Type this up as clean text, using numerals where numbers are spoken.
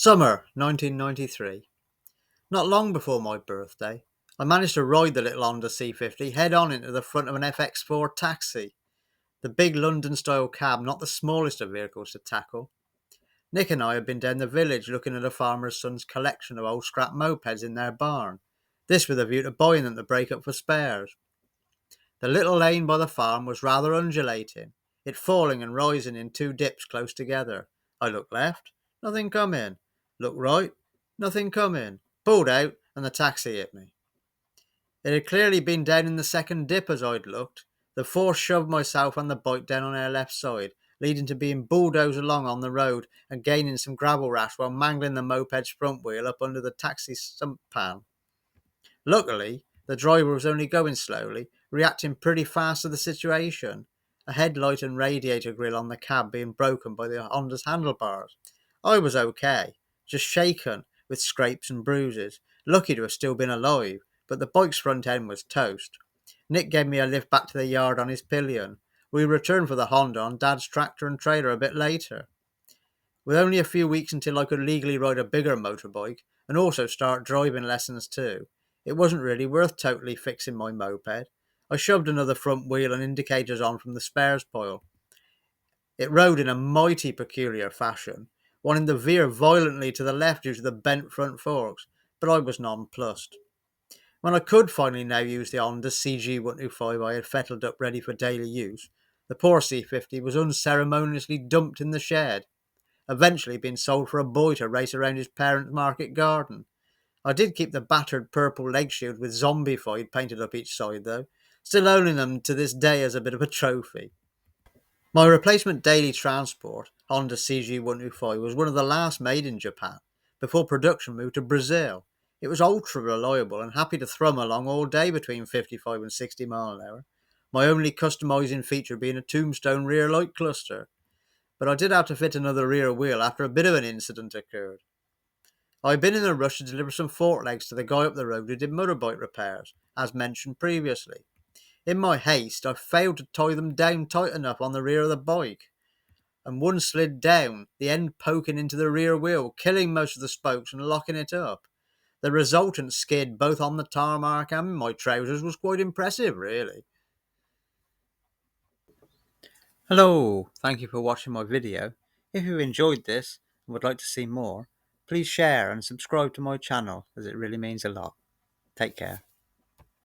Summer 1993. Not long before my birthday, I managed to ride the little Honda C50 head on into the front of an FX4 taxi, the big London style cab, not the smallest of vehicles to tackle. Nick and I had been down the village looking at a farmer's son's collection of old scrap mopeds in their barn, this with a view to buying them to break up for spares. The little lane by the farm was rather undulating, it falling and rising in two dips close together. I looked left, nothing come in. Looked right, nothing come in. Pulled out, and the taxi hit me. It had clearly been down in the second dip as I'd looked. The force shoved myself and the bike down on our left side, leading to being bulldozed along on the road and gaining some gravel rash while mangling the moped's front wheel up under the taxi sump pan. Luckily, the driver was only going slowly, reacting pretty fast to the situation, a headlight and radiator grille on the cab being broken by the Honda's handlebars. I was okay, just shaken with scrapes and bruises, lucky to have still been alive, but the bike's front end was toast. Nick gave me a lift back to the yard on his pillion. We returned for the Honda on Dad's tractor and trailer a bit later. With only a few weeks until I could legally ride a bigger motorbike and also start driving lessons too, it wasn't really worth totally fixing my moped. I shoved another front wheel and indicators on from the spares pile. It rode in a mighty peculiar fashion, wanting to veer violently to the left due to the bent front forks, but I was nonplussed. When I could finally now use the Honda CG125 I had fettled up ready for daily use, the poor C50 was unceremoniously dumped in the shed, eventually being sold for a boy to race around his parents' market garden. I did keep the battered purple leg shield with zombified painted up each side though, still owning them to this day as a bit of a trophy. My replacement daily transport, Honda CG125, was one of the last made in Japan, before production moved to Brazil. It was ultra reliable and happy to thrum along all day between 55 and 60 mile an hour, my only customising feature being a tombstone rear light cluster. But I did have to fit another rear wheel after a bit of an incident occurred. I had been in a rush to deliver some fork legs to the guy up the road who did motorbike repairs, as mentioned previously. In my haste, I failed to tie them down tight enough on the rear of the bike, and one slid down, the end poking into the rear wheel, killing most of the spokes and locking it up. The resultant skid both on the tarmac and in my trousers was quite impressive, really. Hello, thank you for watching my video. If you enjoyed this and would like to see more, please share and subscribe to my channel as it really means a lot. Take care.